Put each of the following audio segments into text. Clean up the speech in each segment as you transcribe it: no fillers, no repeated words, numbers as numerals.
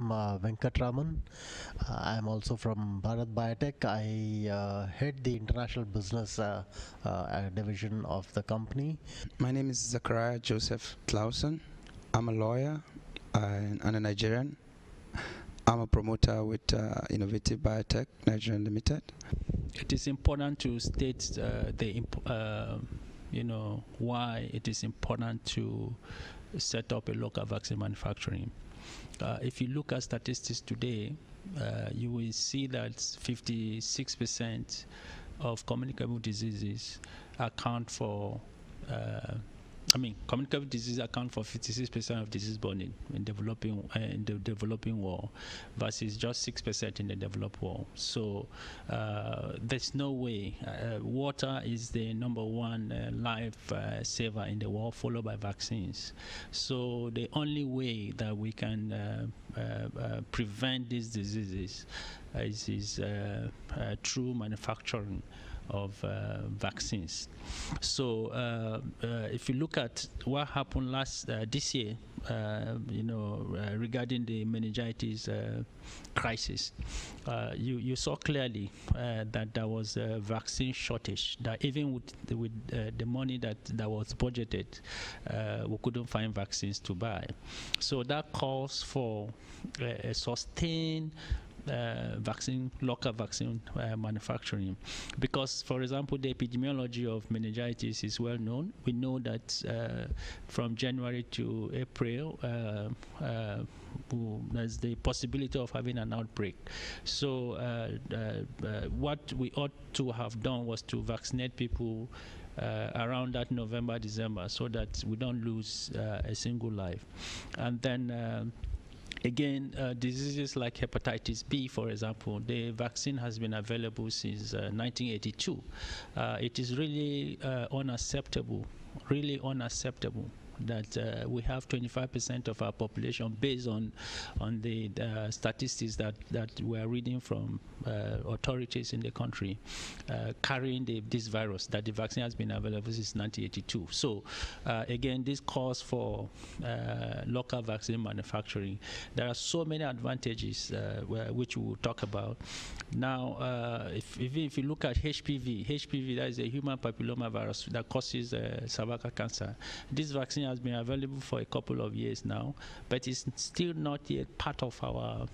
Venkatraman. I'm also from Bharat Biotech. I head the international business division of the company. My name is Zachariah Joseph Clausen. I'm a lawyer and a Nigerian. I'm a promoter with Innovative Biotech Nigeria Limited. It is important to state why it is important to set up a local vaccine manufacturing. If you look at statistics today, you will see that 56% of communicable diseases account for communicable diseases account for 56% of disease burden in the developing world, versus just 6% in the developed world. So there's no way. Water is the number one life saver in the world, followed by vaccines. So the only way that we can prevent these diseases is through manufacturing of vaccines. So if you look at what happened this year, regarding the meningitis crisis, you saw clearly that there was a vaccine shortage. That even with the money that was budgeted, we couldn't find vaccines to buy. So that calls for a sustained local vaccine manufacturing, because, for example, the epidemiology of meningitis is well known. We know that from January to April, there's the possibility of having an outbreak. So what we ought to have done was to vaccinate people around that November, December, so that we don't lose a single life. And then again, diseases like hepatitis B, for example, the vaccine has been available since 1982. It is really unacceptable that we have 25% of our population, based on the statistics that we are reading from authorities in the country, carrying this virus, that the vaccine has been available since 1982. So again, this calls for local vaccine manufacturing. There are so many advantages which we will talk about. Now, if you look at HPV, that is a human papilloma virus that causes cervical cancer. This vaccine has been available for a couple of years now, but it's still not yet part of our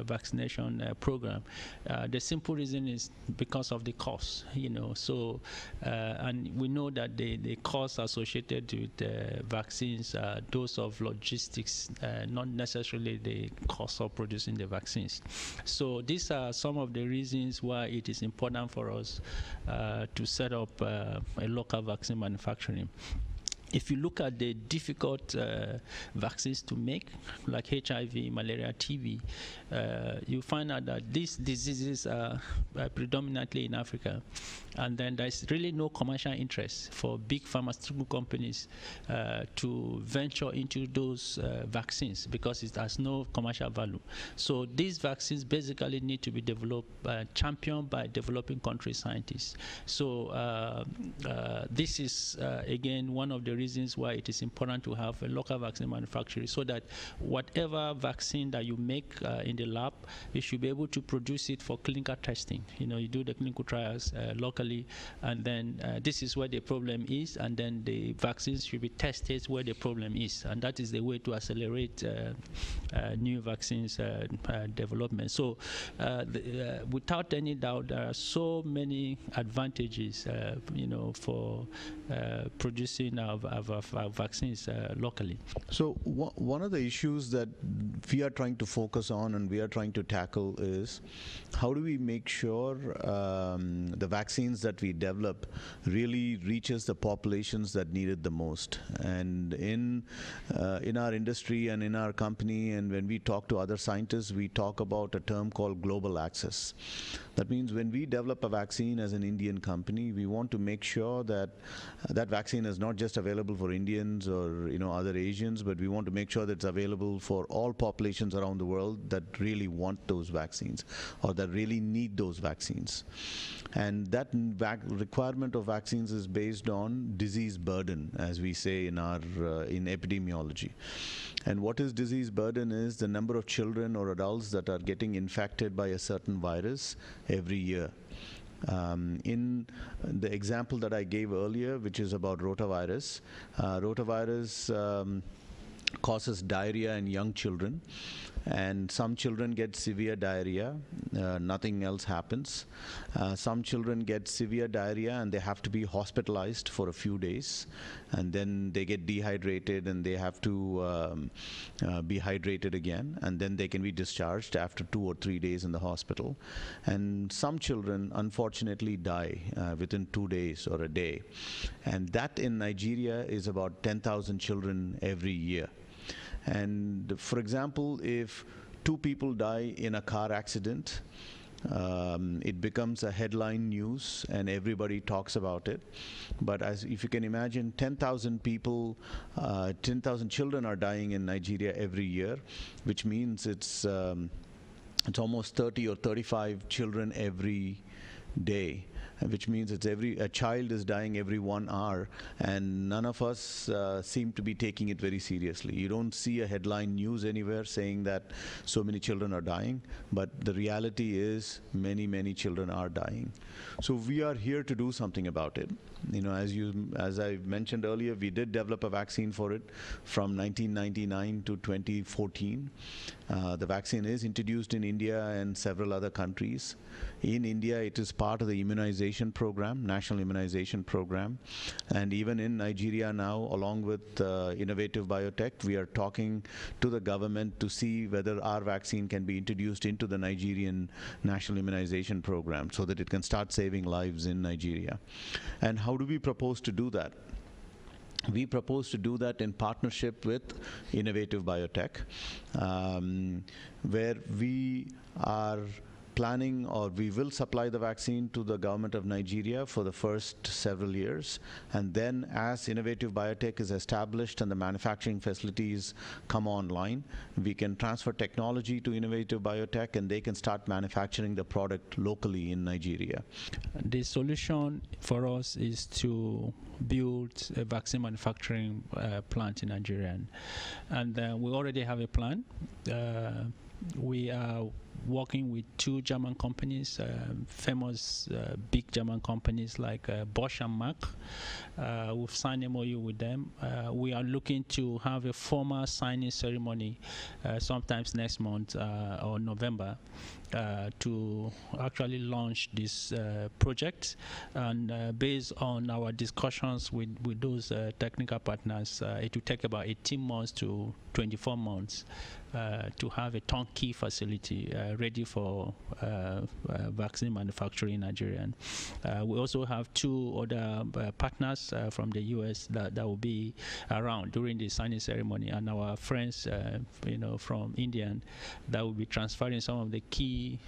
vaccination program. The simple reason is because of the cost, So, and we know that the costs associated with vaccines are those of logistics, not necessarily the cost of producing the vaccines. So these are some of the reasons why it is important for us to set up a local vaccine manufacturing. If you look at the difficult vaccines to make, like HIV, malaria, TB, you find out that these diseases are predominantly in Africa, and then there's really no commercial interest for big pharmaceutical companies to venture into those vaccines, because it has no commercial value. So these vaccines basically need to be developed, championed by developing country scientists. So this is again one of the reasons why it is important to have a local vaccine manufacturer, so that whatever vaccine that you make in the lab, you should be able to produce it for clinical testing. You do the clinical trials locally, and then this is where the problem is, and then the vaccines should be tested where the problem is, and that is the way to accelerate new vaccines development. So without any doubt, there are so many advantages for producing our vaccines locally. So one of the issues that we are trying to focus on and we are trying to tackle is, how do we make sure the vaccines that we develop really reaches the populations that need it the most? And in our industry and in our company, and when we talk to other scientists, we talk about a term called global access. That means when we develop a vaccine as an Indian company, we want to make sure that that vaccine is not just available available for Indians or other Asians, but we want to make sure that it's available for all populations around the world that really want those vaccines or that really need those vaccines. And that requirement of vaccines is based on disease burden, as we say in our in epidemiology. And what is disease burden is the number of children or adults that are getting infected by a certain virus every year. In the example that I gave earlier, which is about rotavirus, rotavirus causes diarrhea in young children, and some children get severe diarrhea, nothing else happens. Some children get severe diarrhea and they have to be hospitalized for a few days, and then they get dehydrated and they have to be hydrated again, and then they can be discharged after 2 or 3 days in the hospital. And some children unfortunately die within 2 days or a day, and that in Nigeria is about 10,000 children every year. And for example, if 2 people die in a car accident, it becomes a headline news and everybody talks about it. But if you can imagine, 10,000 people, 10,000 children are dying in Nigeria every year, which means it's almost 30 or 35 children every day, which means a child is dying every 1 hour, and none of us seem to be taking it very seriously. You don't see a headline news anywhere saying that so many children are dying, but the reality is many children are dying. So we are here to do something about it. As I mentioned earlier, we did develop a vaccine for it from 1999 to 2014. The vaccine is introduced in India and several other countries. In India, it is part of the immunization program, national immunization program. And even in Nigeria now, along with Innovative Biotech, we are talking to the government to see whether our vaccine can be introduced into the Nigerian national immunization program so that it can start saving lives in Nigeria. And how do we propose to do that? We propose to do that in partnership with Innovative Biotech, where we are planning, or we will supply the vaccine to the government of Nigeria for the first several years, and then as Innovative Biotech is established and the manufacturing facilities come online, we can transfer technology to Innovative Biotech and they can start manufacturing the product locally in Nigeria. The solution for us is to build a vaccine manufacturing plant in Nigeria, and we already have a plan. We are working with 2 German companies, famous big German companies like Bosch and Mack. We've signed MOU with them. We are looking to have a formal signing ceremony sometimes next month or November to actually launch this project. And based on our discussions with those technical partners, it will take about 18 months to 24 months to have a turnkey facility ready for vaccine manufacturing in Nigeria. We also have 2 other partners from the US that will be around during the signing ceremony, and our friends from India that will be transferring some of the key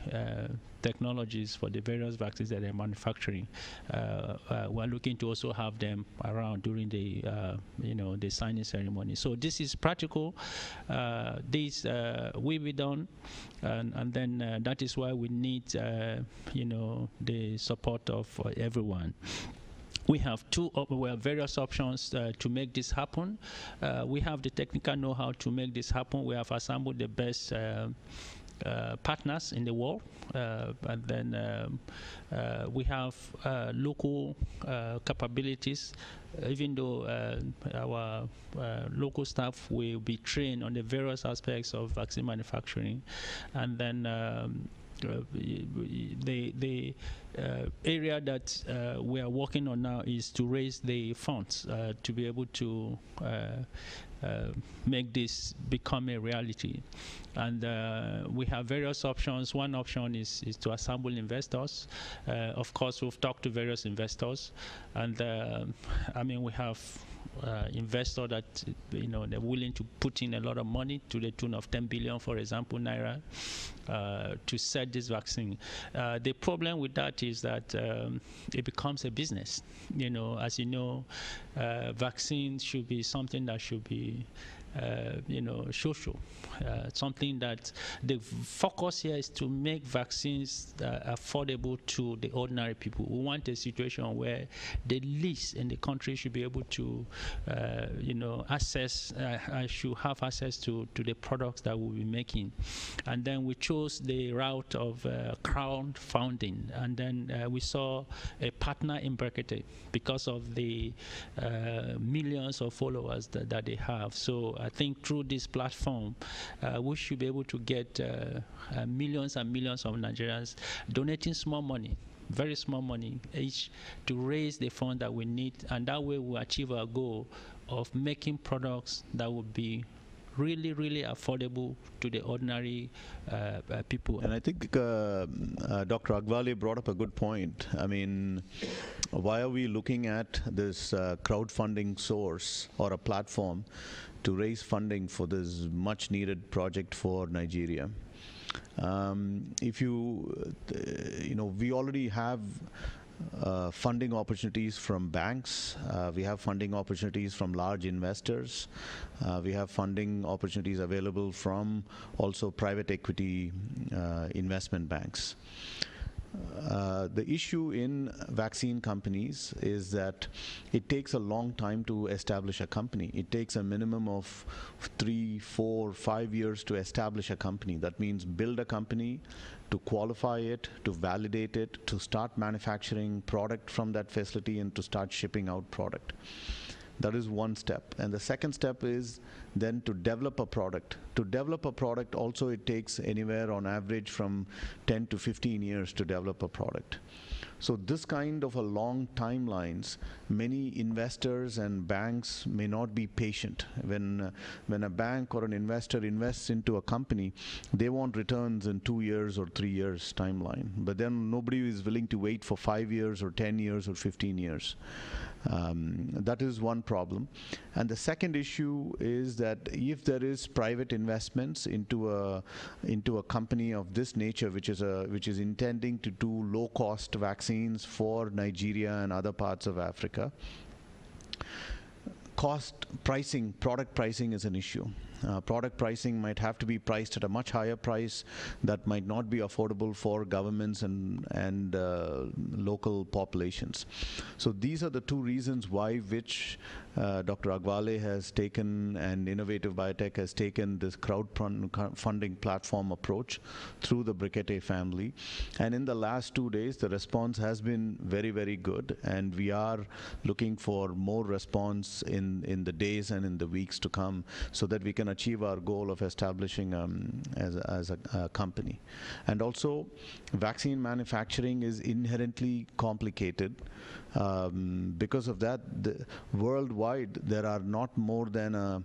technologies for the various vaccines that they're manufacturing. We're looking to also have them around during the the signing ceremony. So this is practical. This will be done, and then that is why we need the support of everyone. We have various options to make this happen. We have the technical know-how to make this happen. We have assembled the best partners in the world, and then we have local capabilities, even though our local staff will be trained on the various aspects of vaccine manufacturing. And then the area that we are working on now is to raise the funds to be able to make this become a reality. And we have various options. One option is to assemble investors. Of course, we've talked to various investors, and I mean, we have investor that they're willing to put in a lot of money to the tune of 10 billion, for example, naira, to set this vaccine. The problem with that is that it becomes a business. As you know, vaccines should be something that should be social. Something that the focus here is to make vaccines affordable to the ordinary people. We want a situation where the least in the country should be able to, should have access to the products that we'll be making. And then we chose the route of crowdfunding. And then we saw a partner in Brekete because of the millions of followers that they have. So I think through this platform, we should be able to get millions and millions of Nigerians donating small money, very small money each, to raise the fund that we need, and that way we'll achieve our goal of making products that would be really, really affordable to the ordinary people. And I think Dr. Agwale brought up a good point. I mean, why are we looking at this crowdfunding source or a platform to raise funding for this much needed project for Nigeria? If we already have funding opportunities from banks, we have funding opportunities from large investors, we have funding opportunities available from also private equity investment banks. The issue in vaccine companies is that it takes a long time to establish a company. It takes a minimum of 3, 4, 5 years to establish a company. That means build a company, to qualify it, to validate it, to start manufacturing product from that facility, and to start shipping out product. That is one step. And the second step is then to develop a product. To develop a product also, it takes anywhere on average from 10 to 15 years to develop a product. So this kind of a long timelines, many investors and banks may not be patient. When a bank or an investor invests into a company, they want returns in 2 years or 3 years timeline. But then nobody is willing to wait for 5 years or 10 years or 15 years. That is one problem. And the second issue is that if there is private investments into a company of this nature, which is intending to do low-cost vaccines for Nigeria and other parts of Africa, product pricing is an issue. Product pricing might have to be priced at a much higher price that might not be affordable for governments and local populations. So these are the two reasons why Dr. Agwale has taken, and Innovative Biotech has taken, this crowdfunding platform approach through the Brekete family. And in the last 2 days, the response has been very, very good, and we are looking for more response in the days and in the weeks to come, so that we can achieve our goal of establishing as a company. And also, vaccine manufacturing is inherently complicated. Because of that, worldwide, there are not more than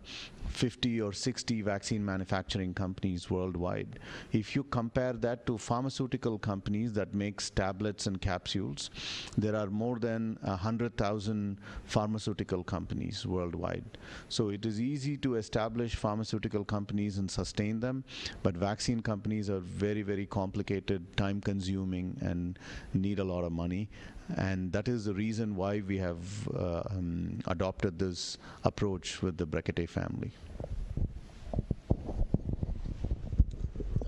50 or 60 vaccine manufacturing companies worldwide. If you compare that to pharmaceutical companies that makes tablets and capsules, there are more than 100,000 pharmaceutical companies worldwide. So it is easy to establish pharmaceutical companies and sustain them, but vaccine companies are very, very complicated, time-consuming, and need a lot of money. And that is the reason why we have adopted this approach with the Brekete family.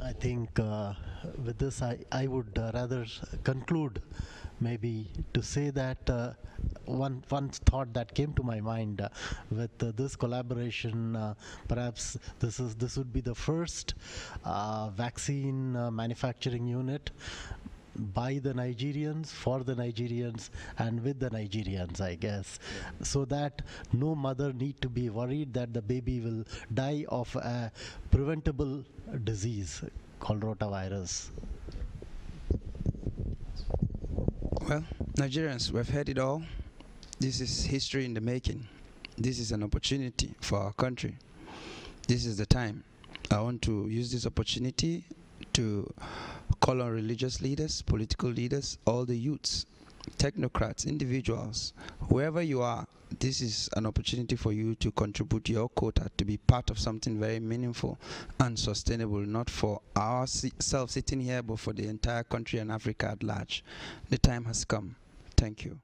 I think with this, I would rather conclude maybe to say that one thought that came to my mind with this collaboration, perhaps this would be the first vaccine manufacturing unit by the Nigerians, for the Nigerians, and with the Nigerians, I guess, so that no mother need to be worried that the baby will die of a preventable disease called rotavirus. Well, Nigerians, we've heard it all. This is history in the making. This is an opportunity for our country. This is the time. I want to use this opportunity to call on religious leaders, political leaders, all the youths technocrats, individuals, whoever you are, this is an opportunity for you to contribute your quota, to be part of something very meaningful and sustainable, not for ourselves sitting here, but for the entire country and Africa at large. The time has come. Thank you.